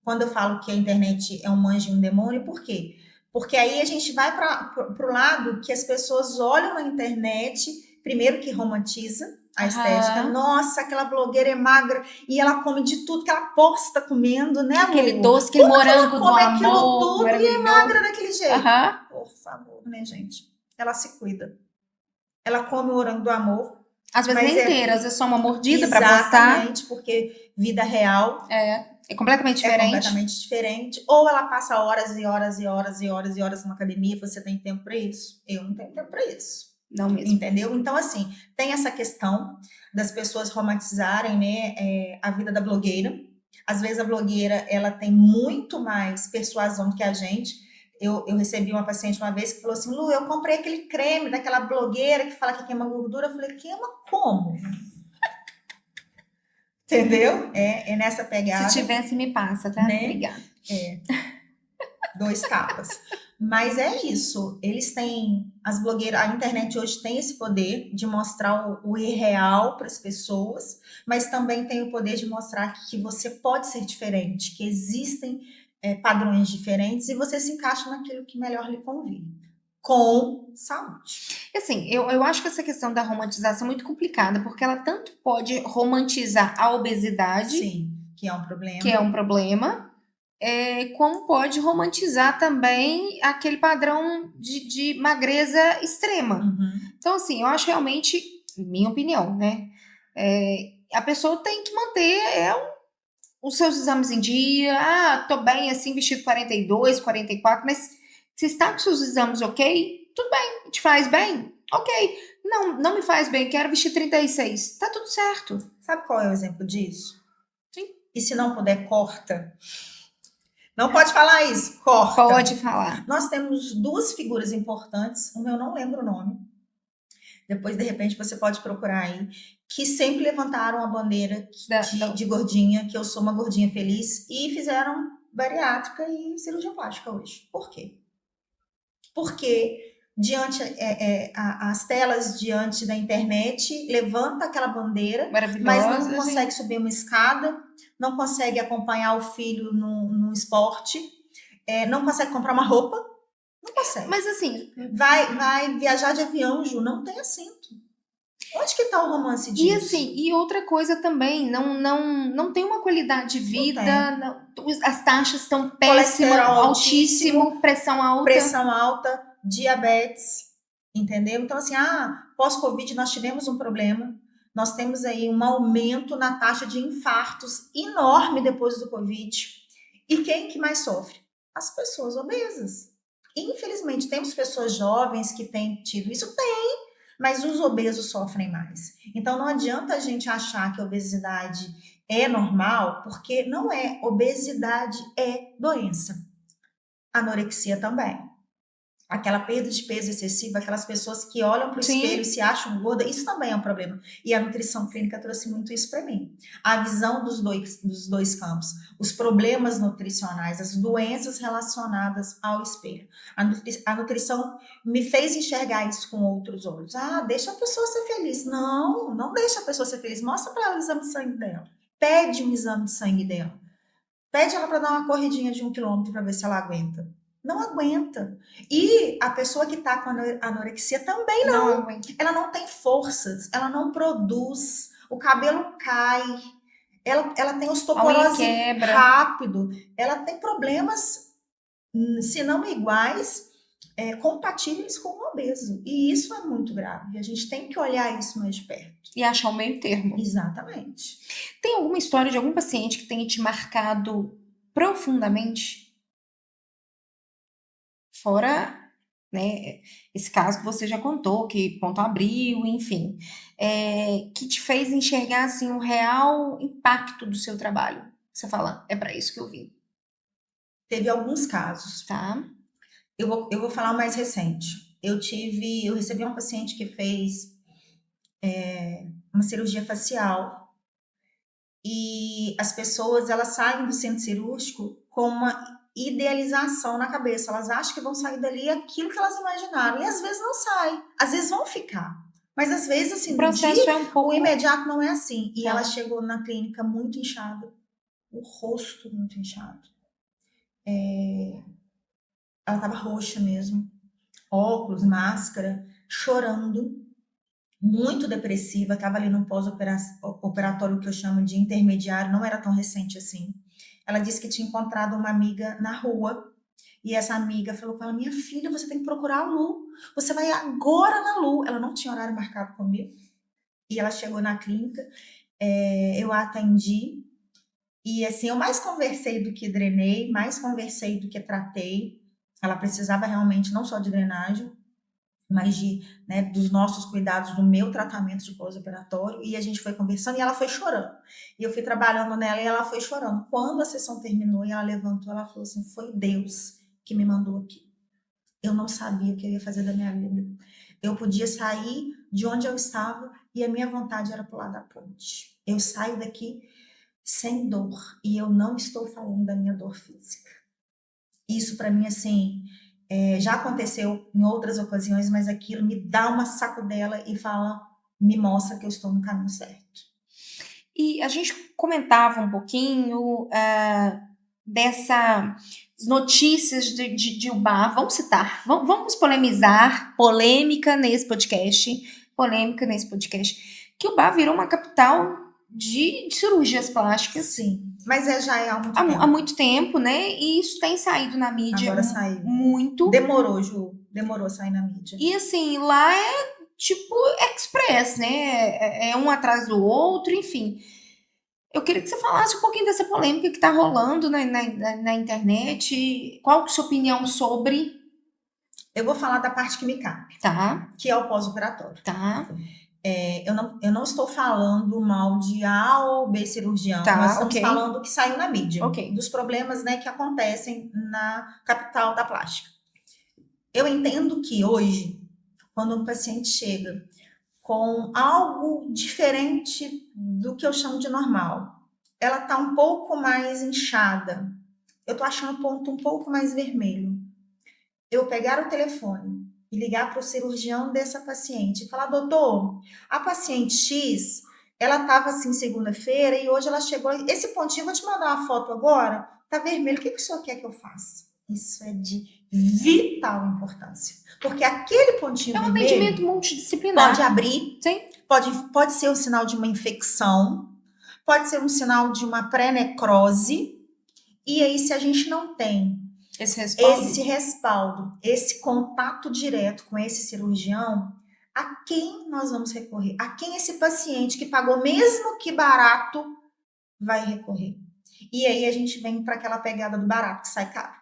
quando eu falo que a internet é um anjo e um demônio, por quê? Porque aí a gente vai para o lado que as pessoas olham na internet, primeiro que romantiza a estética. Aham. Nossa, aquela blogueira é magra e ela come de tudo que ela posta comendo, né, Aquele Lu? doce, aquele Como que ela morango do come aquilo amor tudo e é maravilhoso. magra daquele jeito? Aham. Por favor, né, gente? Ela se cuida. Ela come o morango do amor, Às vezes mas nem inteira, às vezes só uma mordida para postar. exatamente porque vida real É completamente é diferente. completamente diferente. Ou ela passa horas e horas e horas e horas e horas na academia, você tem tempo para isso? Eu não tenho tempo para isso. Não mesmo. Entendeu? Então, assim, tem essa questão das pessoas romantizarem, né, a vida da blogueira. Às vezes a blogueira, ela tem muito mais persuasão do que a gente. Eu recebi uma paciente uma vez que falou assim, Lu, eu comprei aquele creme daquela blogueira que fala que queima gordura. Eu falei, queima como? Entendeu? É nessa Se pegada, tivesse, me passa, tá? né? Obrigada. Dois tapas. Mas é isso. Eles têm, as blogueiras, a internet hoje tem esse poder de mostrar o irreal para as pessoas, mas também tem o poder de mostrar que você pode ser diferente, que existem padrões diferentes e você se encaixa naquilo que melhor lhe convém. Com saúde. Assim, eu acho que essa questão da romantização é muito complicada, porque ela tanto pode romantizar a obesidade, Sim, que é um que é problema. um problema, como pode romantizar também aquele padrão de magreza extrema. Uhum. Então, assim, eu acho realmente, minha opinião, né? A pessoa tem que manter os seus exames em dia. Ah, tô bem assim, vestido 42, 44, mas se está com seus exames ok, tudo bem. Te faz bem? Ok. Não, não me faz bem, quero vestir 36. Tá tudo certo. Sabe qual é o exemplo disso? Sim. E se não puder, corta. Não pode falar isso, corta. Pode falar. Nós temos duas figuras importantes, uma eu não lembro o nome, depois de repente você pode procurar aí, que sempre levantaram a bandeira de gordinha, que eu sou uma gordinha feliz, e fizeram bariátrica e cirurgia plástica hoje. Por quê? Porque diante as telas diante da internet levanta aquela bandeira, mas não Maravilhosa, consegue gente. subir uma escada, não consegue acompanhar o filho no esporte, não consegue comprar uma roupa, não consegue. Mas assim, Vai viajar de avião, Ju, não tem assento. Onde que está o romance disso? e assim, e outra coisa também, não tem uma qualidade de vida, as taxas estão péssimas, Colesterol altíssimo, pressão alta. pressão alta, diabetes, entendeu? Então, assim, pós-Covid nós tivemos um problema, nós temos aí um aumento na taxa de infartos enorme depois do Covid. E quem que mais sofre? As pessoas obesas. Infelizmente, temos pessoas jovens que têm tido isso? Tem, mas os obesos sofrem mais. Então, não adianta a gente achar que a obesidade é normal, porque não é. Obesidade é doença. Anorexia também. Aquela perda de peso excessiva, aquelas pessoas que olham para o espelho e se acham gorda, isso também é um problema. E a nutrição clínica trouxe muito isso para mim. A visão dos dois campos, os problemas nutricionais, as doenças relacionadas ao espelho. A nutrição me fez enxergar isso com outros olhos. Deixa a pessoa ser feliz. Não deixa a pessoa ser feliz. Mostra para ela o exame de sangue dela. pede um exame de sangue dela. Pede ela para dar uma corridinha de 1 quilômetro para ver se ela aguenta. Não aguenta. E a pessoa que está com anorexia também Não aguenta. ela não tem forças, ela não produz, o cabelo cai, ela tem osteoporose quebra. rápido, ela tem problemas, se não iguais, compatíveis com o obeso. E isso é muito grave. A gente tem que olhar isso mais de perto. E achar o meio termo. Exatamente. Tem alguma história de algum paciente que tenha te marcado profundamente? Fora, né, esse caso que você já contou, que ponto abriu, enfim, que te fez enxergar assim o real impacto do seu trabalho. Você fala, é para isso que eu vim. Teve alguns casos. Tá. Eu vou falar o mais recente. Eu recebi uma paciente que fez uma cirurgia facial e as pessoas elas saem do centro cirúrgico com uma idealização na cabeça. Elas acham que vão sair dali aquilo que elas imaginaram e às vezes não sai. Às vezes vão ficar. Mas às vezes assim, O processo é um pouco... o imediato não é assim. E Tá. ela chegou na clínica muito inchada, o rosto muito inchado. Ela estava roxa mesmo, óculos, máscara, chorando, muito depressiva, estava ali no pós-operatório que eu chamo de intermediário, não era tão recente assim. Ela disse que tinha encontrado uma amiga na rua e essa amiga falou com ela, minha filha, você tem que procurar a Lu, você vai agora na Lu. Ela não tinha horário marcado comigo e ela chegou na clínica, eu a atendi e assim, eu mais conversei do que drenei, mais conversei do que tratei. Ela precisava realmente não só de drenagem, mas dos nossos cuidados, do meu tratamento de pós-operatório, e a gente foi conversando e ela foi chorando. E eu fui trabalhando nela e ela foi chorando. Quando a sessão terminou e ela levantou, ela falou assim, foi Deus que me mandou aqui. Eu não sabia o que eu ia fazer da minha vida. Eu podia sair de onde eu estava e a minha vontade era pular da ponte. Eu saio daqui sem dor e eu não estou falando da minha dor física. Isso para mim, assim, já aconteceu em outras ocasiões, mas aquilo me dá uma sacudela e me mostra que eu estou no caminho certo. E a gente comentava um pouquinho dessas notícias de Ubá. Vamos citar, vamos polemizar, polêmica nesse podcast, que Ubá virou uma capital de cirurgias plásticas. Sim, mas já é há muito tempo, né? E isso tem saído na mídia. Agora saiu. Muito. Demorou, Ju. Demorou a sair na mídia. E assim, lá é tipo express, né? É um atrás do outro, enfim. Eu queria que você falasse um pouquinho dessa polêmica que tá rolando na internet. Qual que é a sua opinião sobre? Eu vou falar da parte que me cabe. Tá. Que é o pós-operatório. Tá. Eu não estou falando mal de A ou B cirurgião, tá, nós estamos falando que saiu na mídia, dos problemas, né, que acontecem na capital da plástica. Eu entendo que hoje, quando um paciente chega com algo diferente do que eu chamo de normal, ela está um pouco mais inchada, eu estou achando o ponto um pouco mais vermelho, eu pegar o telefone e ligar para o cirurgião dessa paciente e falar, doutor, a paciente X, ela estava assim segunda-feira e hoje ela chegou, esse pontinho, vou te mandar uma foto agora, tá vermelho, o que o senhor quer que eu faça? Isso é de vital importância, porque aquele pontinho vermelho... É um atendimento multidisciplinar. Pode abrir, sim. Pode ser um sinal de uma infecção, pode ser um sinal de uma pré-necrose, e aí se a gente não tem esse respaldo, esse contato direto com esse cirurgião, a quem nós vamos recorrer? A quem esse paciente que pagou mesmo que barato vai recorrer? E aí a gente vem para aquela pegada do barato que sai caro.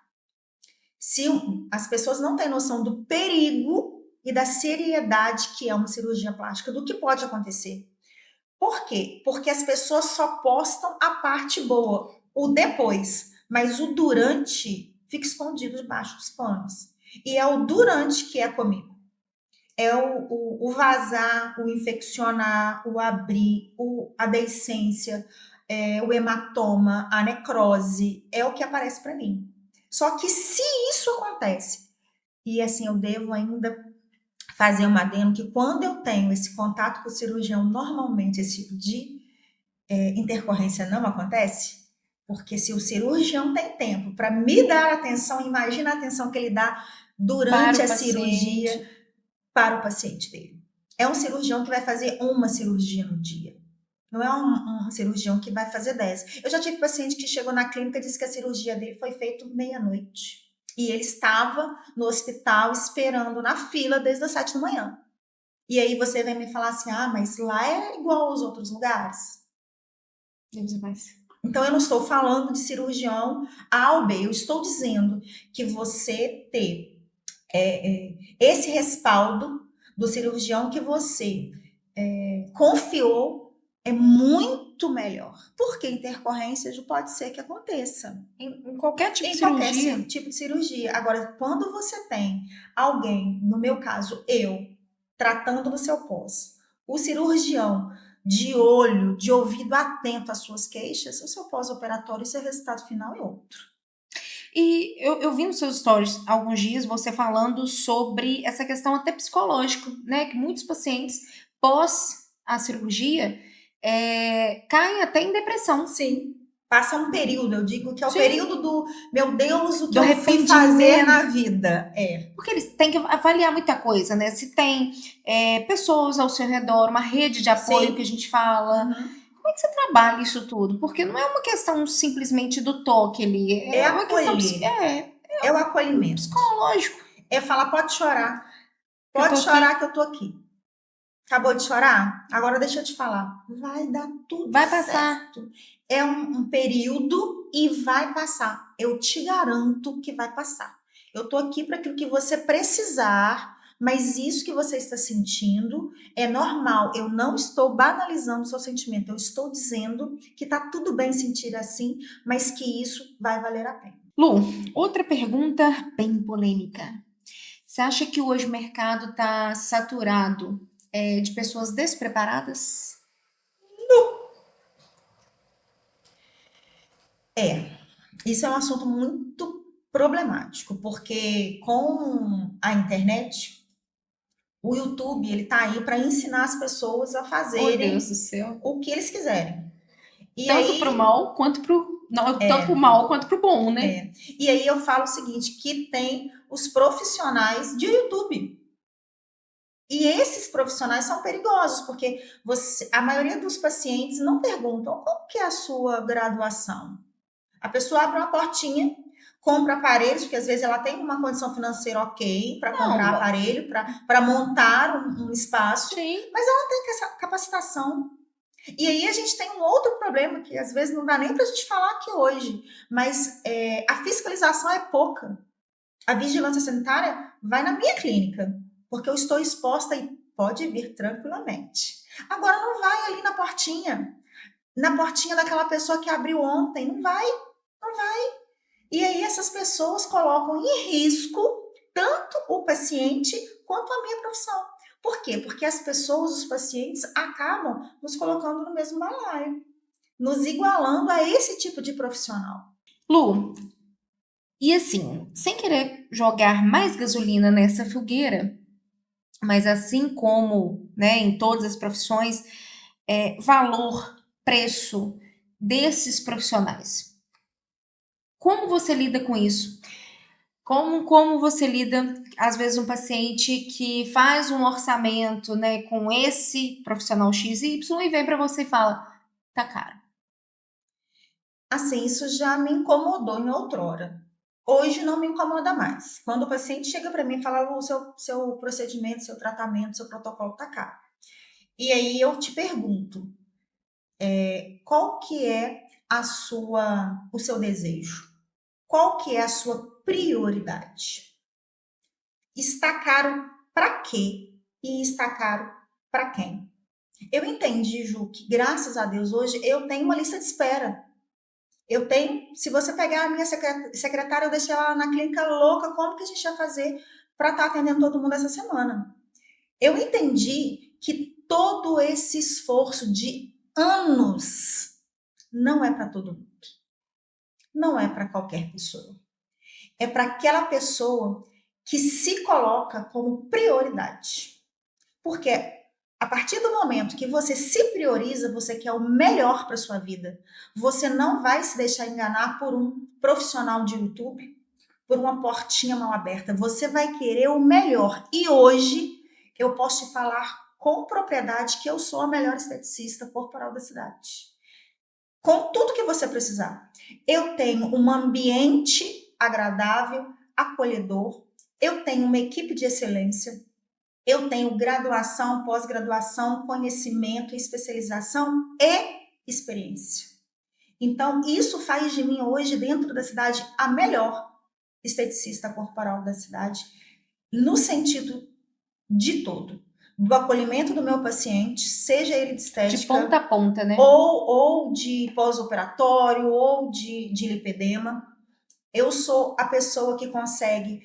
Se as pessoas não têm noção do perigo e da seriedade que é uma cirurgia plástica, do que pode acontecer. Por quê? Porque as pessoas só postam a parte boa, o depois, mas o durante fica escondido debaixo dos panos. E é o durante que é comigo. É o vazar, o infeccionar, o abrir, a deiscência, o hematoma, a necrose, é o que aparece para mim. Só que se isso acontece, e assim, eu devo ainda fazer uma adendo, que quando eu tenho esse contato com o cirurgião, normalmente esse tipo de intercorrência não acontece? Porque se o cirurgião tem tempo para me dar atenção, imagina a atenção que ele dá Para durante o a cirurgia paciente. para o paciente dele. É um cirurgião que vai fazer uma cirurgia no dia. Não é um cirurgião que vai fazer 10. Eu já tive paciente que chegou na clínica e disse que a cirurgia dele foi feita meia-noite. E ele estava no hospital esperando na fila desde as 7 da manhã. E aí você vem me falar assim, mas lá é igual aos outros lugares. Deus é mais. Então, eu não estou falando de cirurgião A ou B, eu estou dizendo que você ter esse respaldo do cirurgião que você confiou é muito melhor. Porque intercorrência pode ser que aconteça. Em qualquer tipo de Em qualquer cirurgia. tipo de cirurgia. Agora, quando você tem alguém, no meu caso, eu, tratando do seu pós, o cirurgião de olho, de ouvido atento às suas queixas, o seu pós-operatório e seu resultado final é outro. E eu vi nos seus stories há alguns dias você falando sobre essa questão até psicológica, né? Que muitos pacientes, pós a cirurgia, caem até em depressão. Sim. Passa um período, eu digo que é o Sim. período do, meu Deus, o que Do eu fui fazer arrependimento. na vida. Porque eles têm que avaliar muita coisa, né? Se tem pessoas ao seu redor, uma rede de apoio Sim. que a gente fala. Uhum. Como é que você trabalha isso tudo? Porque não é uma questão simplesmente do toque ali. É É uma questão acolher. É o acolhimento. psicológico. É falar, pode chorar. Que eu Pode tô chorar aqui. que eu tô aqui. Acabou de chorar? Agora deixa eu te falar. Vai dar tudo Vai passar. certo. É um período e vai passar. Eu te garanto que vai passar. Eu tô aqui para aquilo que você precisar, mas isso que você está sentindo é normal. Eu não estou banalizando o seu sentimento. Eu estou dizendo que tá tudo bem sentir assim, mas que isso vai valer a pena. Lu, outra pergunta bem polêmica. Você acha que hoje o mercado está saturado de pessoas despreparadas? Isso é um assunto muito problemático, porque com a internet, o YouTube, ele tá aí para ensinar as pessoas a Oh, Deus fazerem do céu. o que eles quiserem. E Tanto pro aí, mal quanto pro. Não, tanto pro mal quanto pro bom, né? e aí eu falo o seguinte, que tem os profissionais de YouTube. E esses profissionais são perigosos, porque a maioria dos pacientes não perguntam qual que é a sua graduação. A pessoa abre uma portinha, compra aparelhos, porque às vezes ela tem uma condição financeira ok para comprar Não, aparelho, para montar um espaço, sim. mas ela não tem essa capacitação. E aí a gente tem um outro problema que às vezes não dá nem para a gente falar aqui hoje, mas a fiscalização é pouca. A vigilância sanitária vai na minha clínica, porque eu estou exposta e pode vir tranquilamente. Agora não vai ali na portinha daquela pessoa que abriu ontem, não vai. E aí essas pessoas colocam em risco tanto o paciente quanto a minha profissão. Por quê? Porque as pessoas, os pacientes, acabam nos colocando no mesmo balaio, nos igualando a esse tipo de profissional. Lu, e assim, sem querer jogar mais gasolina nessa fogueira, mas assim como, né, em todas as profissões, valor, preço desses profissionais. Como você lida com isso? Como você lida, às vezes, um paciente que faz um orçamento, né, com esse profissional XY e vem para você e fala, tá caro. Assim, isso já me incomodou em outrora. Hoje não me incomoda mais. Quando o paciente chega para mim e fala, o seu procedimento, seu tratamento, seu protocolo tá caro. E aí eu te pergunto, qual que é o seu desejo? Qual que é a sua prioridade? Está caro para quê? E está caro para quem? Eu entendi, Ju, que graças a Deus hoje eu tenho uma lista de espera. Eu tenho, se você pegar a minha secretária, eu deixei ela na clínica louca, como que a gente vai fazer para estar atendendo todo mundo essa semana? Eu entendi que todo esse esforço de anos não é para todo mundo. Não é para qualquer pessoa. É para aquela pessoa que se coloca como prioridade. Porque A partir do momento que você se prioriza, você quer o melhor para sua vida. Você não vai se deixar enganar por um profissional de YouTube, por uma portinha mal aberta. Você vai querer o melhor. E hoje eu posso te falar com propriedade que eu sou a melhor esteticista corporal da cidade. Com tudo que você precisar. Eu tenho um ambiente agradável, acolhedor. Eu tenho uma equipe de excelência. Eu tenho graduação, pós-graduação, conhecimento, especialização e experiência. Então, isso faz de mim hoje, dentro da cidade, a melhor esteticista corporal da cidade, no sentido de todo. Do acolhimento do meu paciente, seja ele de estética... De ponta a ponta, né? Ou de pós-operatório, ou de lipedema. Eu sou a pessoa que consegue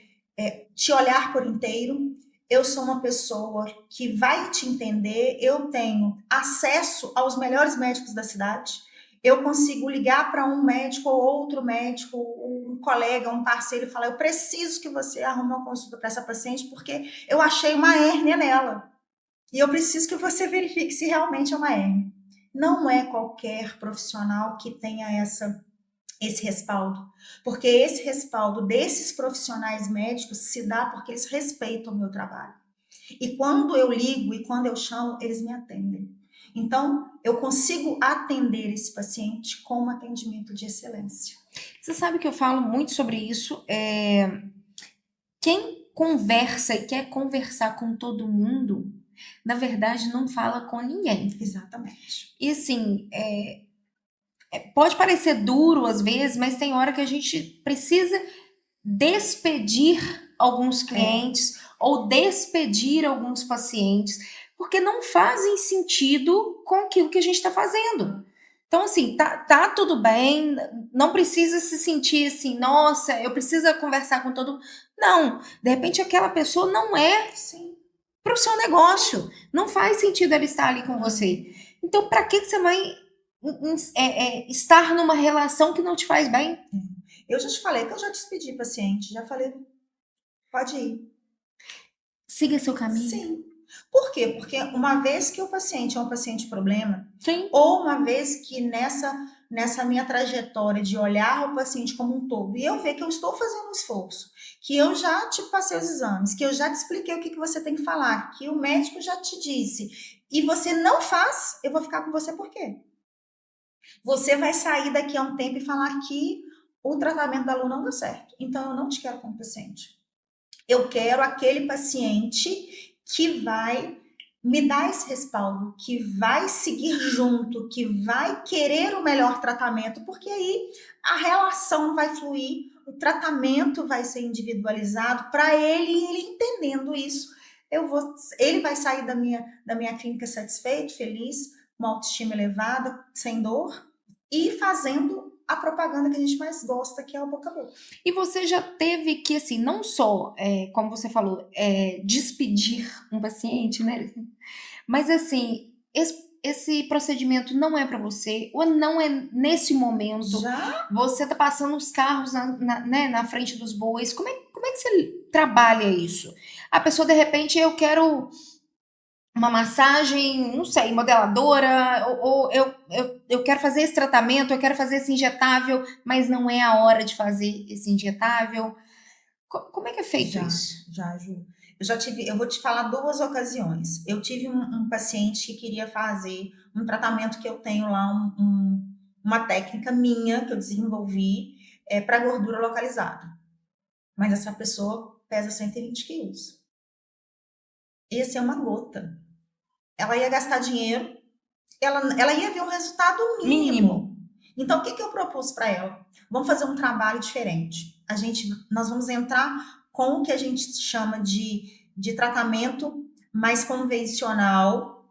te olhar por inteiro. Eu sou uma pessoa que vai te entender. Eu tenho acesso aos melhores médicos da cidade. Eu consigo ligar para um médico ou outro médico, um colega, um parceiro e falar: eu preciso que você arrume uma consulta para essa paciente porque eu achei uma hérnia nela. E eu preciso que você verifique se realmente é uma hérnia. Não é qualquer profissional que tenha esse respaldo, porque esse respaldo desses profissionais médicos se dá porque eles respeitam o meu trabalho. E quando eu ligo e quando eu chamo, eles me atendem. Então, eu consigo atender esse paciente com um atendimento de excelência. Você sabe que eu falo muito sobre isso. Quem conversa e quer conversar com todo mundo, na verdade, não fala com ninguém. Exatamente. E assim, pode parecer duro às vezes, mas tem hora que a gente precisa despedir alguns clientes ou despedir alguns pacientes, porque não fazem sentido com aquilo que a gente está fazendo. Então, assim, tá tudo bem, não precisa se sentir assim, nossa, eu preciso conversar com todo mundo. Não, de repente aquela pessoa não é para o seu negócio, não faz sentido ela estar ali com você. Então, para que você vai estar numa relação que não te faz bem? Eu já te falei que eu já despedi paciente, já falei, pode ir. Siga seu caminho. Sim. Por quê? Porque uma vez que o paciente é um paciente problema, Sim. ou uma vez que nessa minha trajetória de olhar o paciente como um todo, e eu ver que eu estou fazendo um esforço, que eu já te passei os exames, que eu já te expliquei o que você tem que falar, que o médico já te disse, e você não faz, eu vou ficar com você por quê? Você vai sair daqui a um tempo e falar que o tratamento da Lu não deu certo. Então, eu não te quero como paciente. Eu quero aquele paciente que vai me dar esse respaldo, que vai seguir junto, que vai querer o melhor tratamento, porque aí a relação vai fluir, o tratamento vai ser individualizado para ele, e ele entendendo isso, ele vai sair da minha clínica satisfeito, feliz, uma autoestima elevada, sem dor, e fazendo a propaganda que a gente mais gosta, que é o boca a boca. E você já teve que, assim, não só, como você falou, despedir um paciente, né? Mas, assim, esse procedimento não é para você, ou não é nesse momento. Já? Você tá passando os carros na frente dos bois. Como é que você trabalha isso? A pessoa, de repente, eu quero uma massagem, não sei, modeladora, ou eu quero fazer esse tratamento, eu quero fazer esse injetável, mas não é a hora de fazer esse injetável. Como é que é feito isso? Já, Ju. Eu vou te falar 2 ocasiões. Eu tive um paciente que queria fazer um tratamento que eu tenho lá, uma técnica minha que eu desenvolvi para gordura localizada. Mas essa pessoa pesa 120 quilos. Esse é uma gota. Ela ia gastar dinheiro, ela ia ver um resultado mínimo. Então, o que eu propus para ela? Vamos fazer um trabalho diferente. Nós vamos entrar com o que a gente chama de tratamento mais convencional.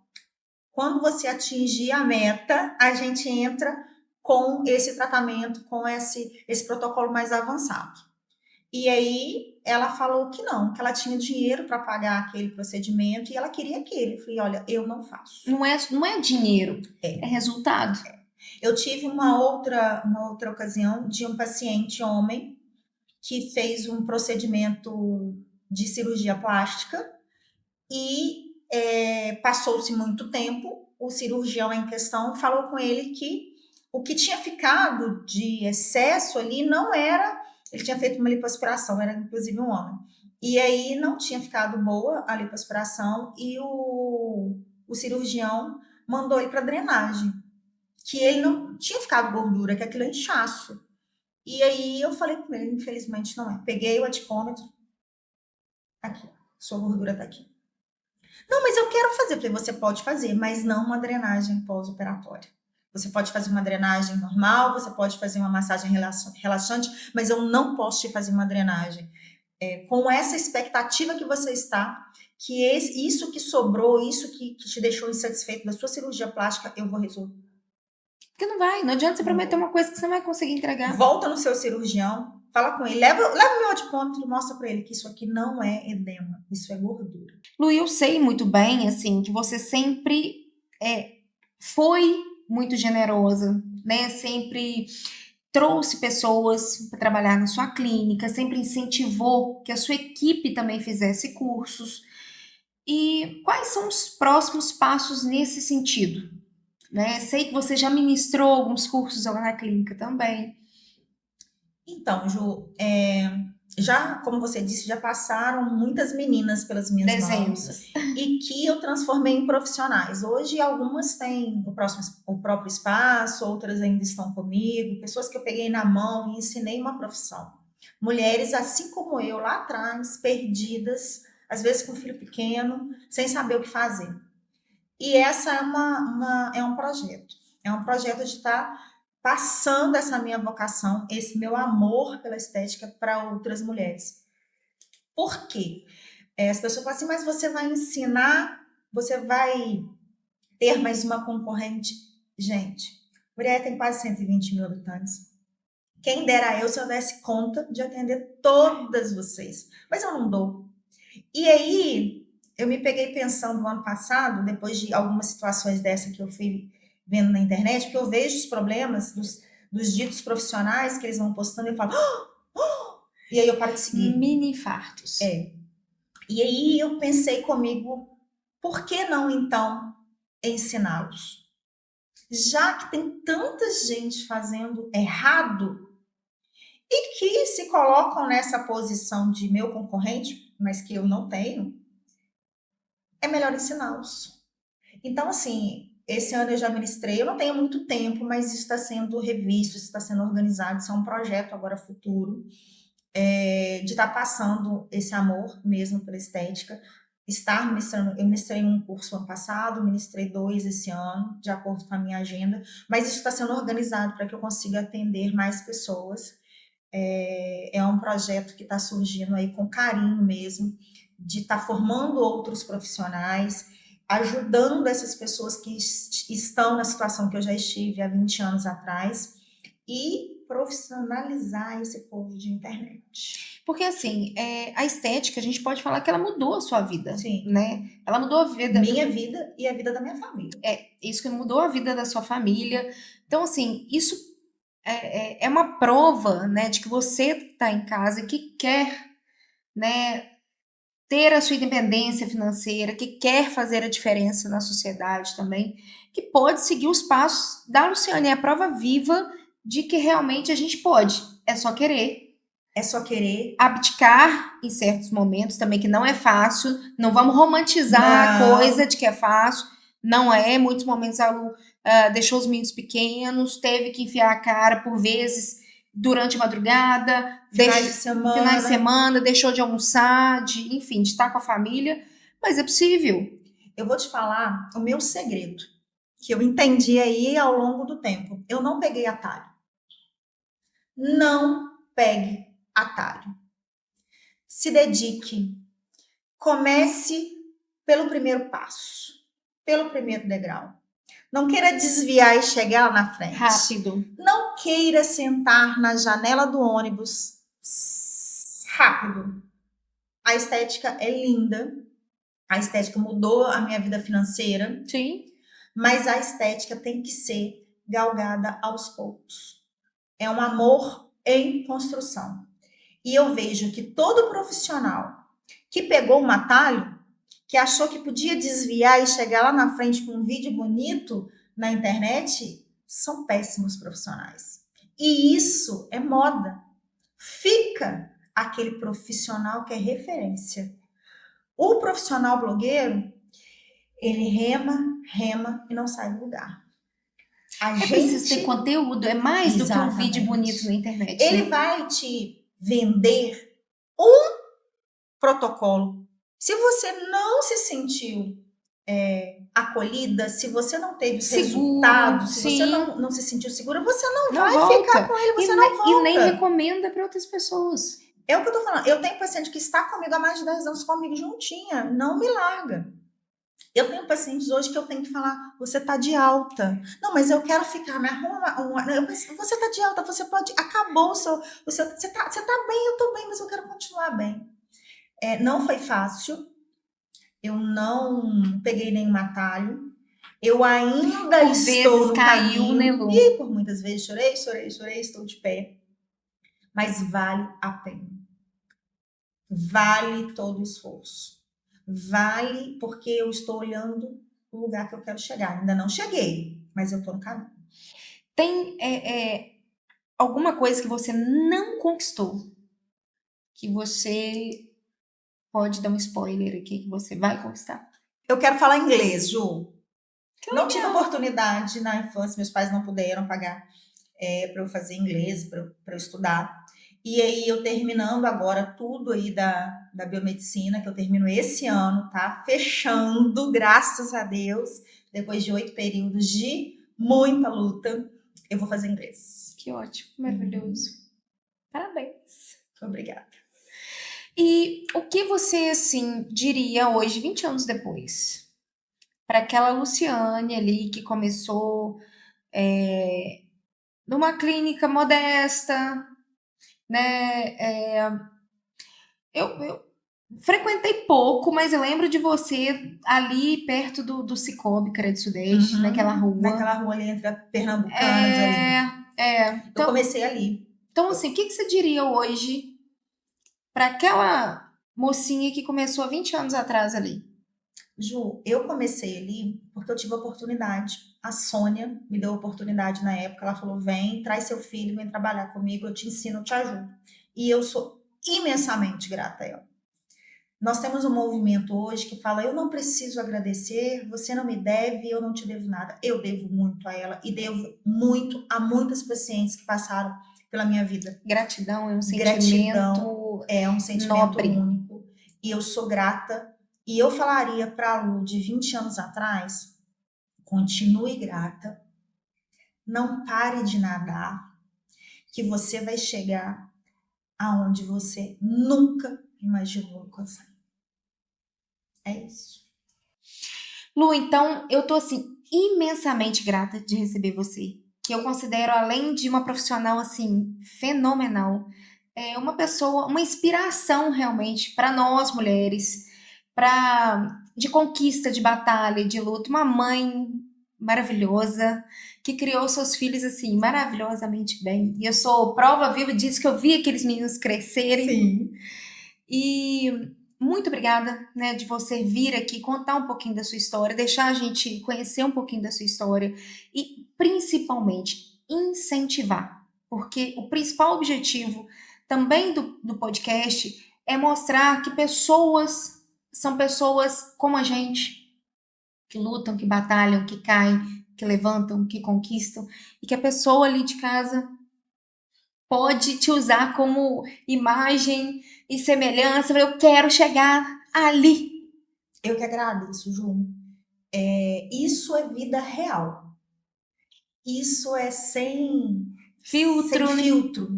Quando você atingir a meta, a gente entra com esse tratamento, com esse protocolo mais avançado. E aí ela falou que não, que ela tinha dinheiro para pagar aquele procedimento e ela queria aquele. Eu falei, olha, eu não faço. Não é dinheiro, é resultado. Eu tive uma outra ocasião de um paciente homem que fez um procedimento de cirurgia plástica e passou-se muito tempo, o cirurgião em questão falou com ele que o que tinha ficado de excesso ali não era. Ele tinha feito uma lipoaspiração, era inclusive um homem. E aí não tinha ficado boa a lipoaspiração e o cirurgião mandou ele para drenagem. Que ele não tinha ficado gordura, que aquilo é inchaço. E aí eu falei com ele, infelizmente não é. Peguei o adipômetro, aqui, sua gordura tá aqui. Não, mas eu quero fazer. Eu falei, você pode fazer, mas não uma drenagem pós-operatória. Você pode fazer uma drenagem normal, você pode fazer uma massagem relaxante, mas eu não posso te fazer uma drenagem. Com essa expectativa que você está, que isso que sobrou, isso que te deixou insatisfeito da sua cirurgia plástica, eu vou resolver. Porque não adianta você prometer uma coisa que você não vai conseguir entregar. Volta no seu cirurgião, fala com ele, leva o meu adipômetro e mostra para ele que isso aqui não é edema, isso é gordura. Lu, eu sei muito bem, assim, que você sempre foi muito generosa, né? Sempre trouxe pessoas para trabalhar na sua clínica, sempre incentivou que a sua equipe também fizesse cursos. E quais são os próximos passos nesse sentido? Né? Sei que você já ministrou alguns cursos lá na clínica também. Então, Ju, já, como você disse, já passaram muitas meninas pelas minhas mãos e que eu transformei em profissionais. Hoje, algumas têm o próprio espaço, outras ainda estão comigo, pessoas que eu peguei na mão e ensinei uma profissão. Mulheres, assim como eu, lá atrás, perdidas, às vezes com filho pequeno, sem saber o que fazer. E essa é um projeto. É um projeto de estar passando essa minha vocação, esse meu amor pela estética para outras mulheres. Por quê? As pessoas falam assim, mas você vai ensinar, você vai ter mais uma concorrente. Gente, Muriel tem quase 120 mil habitantes. Quem dera eu se eu desse conta de atender todas vocês. Mas eu não dou. E aí, eu me peguei pensando no ano passado, depois de algumas situações dessa que eu fui vendo na internet, porque eu vejo os problemas dos ditos profissionais que eles vão postando e eu falo, e aí eu paro de seguir. Mini infartos. E aí eu pensei comigo, por que não então ensiná-los? Já que tem tanta gente fazendo errado e que se colocam nessa posição de meu concorrente, mas que eu não tenho, é melhor ensiná-los. Então, assim, esse ano eu já ministrei, eu não tenho muito tempo, mas isso está sendo revisto, isso está sendo organizado, isso é um projeto agora futuro, de estar passando esse amor mesmo pela estética, estar ministrando, eu ministrei um curso ano passado, ministrei 2 esse ano, de acordo com a minha agenda, mas isso está sendo organizado para que eu consiga atender mais pessoas. É um projeto que está surgindo aí com carinho mesmo, de estar formando outros profissionais, ajudando essas pessoas que estão na situação que eu já estive há 20 anos atrás e profissionalizar esse povo de internet. Porque, assim, a estética, a gente pode falar que ela mudou a sua vida. Sim. Né? Ela mudou a vida. Minha vida e a vida da minha família. Isso que mudou a vida da sua família. Então, assim, isso é uma prova, né, de que você está em casa e que quer, né, ter a sua independência financeira, que quer fazer a diferença na sociedade também, que pode seguir os passos da Luciane. É a prova viva de que realmente a gente pode. É só querer. É só querer. Abdicar em certos momentos também, que não é fácil. Não vamos romantizar a coisa de que é fácil. Não é. Em muitos momentos a Lu deixou os meninos pequenos, teve que enfiar a cara por vezes durante a madrugada, finais de semana, deixou de almoçar, enfim, de estar com a família. Mas é possível. Eu vou te falar o meu segredo, que eu entendi aí ao longo do tempo. Eu não peguei atalho. Não pegue atalho. Se dedique. Comece pelo primeiro passo, pelo primeiro degrau. Não queira desviar e chegar lá na frente. Rápido. Não queira sentar na janela do ônibus rápido. A estética é linda. A estética mudou a minha vida financeira. Sim. Mas a estética tem que ser galgada aos poucos. É um amor em construção. E eu vejo que todo profissional que pegou um atalho, que achou que podia desviar e chegar lá na frente com um vídeo bonito na internet, são péssimos profissionais. E isso é moda. Fica aquele profissional que é referência. O profissional blogueiro, ele rema e não sai do lugar. É preciso ter conteúdo, é mais do que um vídeo bonito na internet. Ele vai te vender um protocolo. Se você não se sentiu acolhida, se você não teve resultados, se você não se sentiu segura, você não vai ficar com ele, você não volta. E nem recomenda para outras pessoas. É o que eu tô falando. Eu tenho paciente que está comigo há mais de 10 anos, comigo juntinha, não me larga. Eu tenho pacientes hoje que eu tenho que falar, você tá de alta. Não, mas eu quero ficar, me arruma você tá de alta, você pode, acabou o seu, você tá bem, eu tô bem, mas eu quero continuar bem. Não foi fácil, eu não peguei nenhum atalho, eu ainda estou no caminho, né, Lu? E por muitas vezes chorei, estou de pé, mas vale a pena. Vale todo o esforço. Vale porque eu estou olhando o lugar que eu quero chegar. Ainda não cheguei, mas eu estou no caminho. Tem alguma coisa que você não conquistou? Que você pode dar um spoiler aqui que você vai conquistar? Eu quero falar inglês, Ju. Não tive oportunidade na infância, meus pais não puderam pagar para eu fazer inglês, para eu estudar. E aí, eu terminando agora tudo aí da biomedicina, que eu termino esse ano, tá? Fechando, graças a Deus, depois de 8 períodos de muita luta, eu vou fazer inglês. Que ótimo, maravilhoso. Parabéns. Obrigada. E o que você, assim, diria hoje, 20 anos depois, para aquela Luciane ali que começou numa clínica modesta, né? Eu frequentei pouco, mas eu lembro de você ali perto do Cicobi, Crédito Sudeste, naquela rua. Naquela rua ali entre Pernambucanas ali. Então, eu comecei ali. Então, assim, o que você diria hoje para aquela mocinha que começou há 20 anos atrás ali? Ju, eu comecei ali porque eu tive a oportunidade. A Sônia me deu a oportunidade na época. Ela falou: vem, traz seu filho, vem trabalhar comigo, eu te ensino, eu te ajudo. E eu sou imensamente grata a ela. Nós temos um movimento hoje que fala: eu não preciso agradecer, você não me deve, eu não te devo nada. Eu devo muito a ela e devo muito a muitas pacientes que passaram pela minha vida. Gratidão é um sentimento nobre. Único. E eu sou grata. E eu falaria para a Lu de 20 anos atrás: continue grata, não pare de nadar, que você vai chegar aonde você nunca imaginou alcançar. É isso. Lu, então eu tô assim imensamente grata de receber você, que eu considero, além de uma profissional assim fenomenal, uma pessoa, uma inspiração realmente para nós mulheres, de conquista, de batalha, de luta, uma mãe maravilhosa que criou seus filhos assim maravilhosamente bem. E eu sou prova viva disso, que eu vi aqueles meninos crescerem. Sim. E muito obrigada, né, de você vir aqui contar um pouquinho da sua história, deixar a gente conhecer um pouquinho da sua história e, principalmente, incentivar. Porque o principal objetivo também do podcast é mostrar que pessoas são pessoas como a gente, que lutam, que batalham, que caem, que levantam, que conquistam, e que a pessoa ali de casa pode te usar como imagem e semelhança. Eu quero chegar ali. Eu que agradeço, Ju. Isso é vida real. Isso é sem filtro. Sem filtro.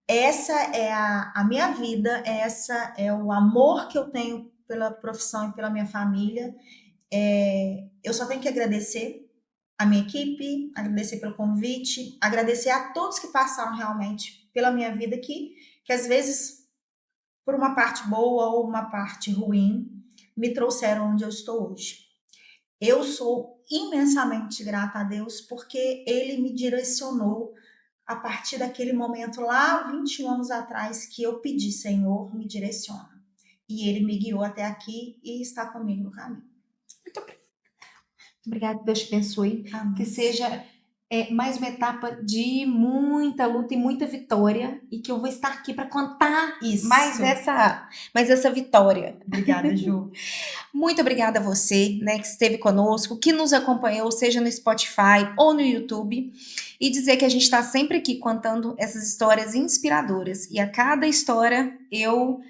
Essa é a minha vida, essa é o amor que eu tenho pela profissão e pela minha família. Eu só tenho que agradecer a minha equipe, agradecer pelo convite, agradecer a todos que passaram realmente pela minha vida aqui, que às vezes, por uma parte boa ou uma parte ruim, me trouxeram onde eu estou hoje. Eu sou imensamente grata a Deus porque Ele me direcionou a partir daquele momento lá, 21 anos atrás, que eu pedi: Senhor, me direciona. e ele me guiou até aqui e está comigo no caminho. Muito obrigada, Deus te abençoe. Amém. Que seja mais uma etapa de muita luta e muita vitória, e que eu vou estar aqui para contar Isso. mais essa vitória. Obrigada, Ju. Muito obrigada a você, né, que esteve conosco, que nos acompanhou, seja no Spotify ou no YouTube, e dizer que a gente está sempre aqui contando essas histórias inspiradoras. E a cada história eu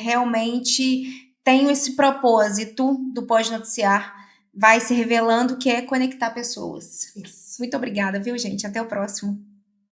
realmente tenho esse propósito do Pode Noticiar, vai se revelando, que é conectar pessoas. Isso. Muito obrigada, viu, gente? Até o próximo.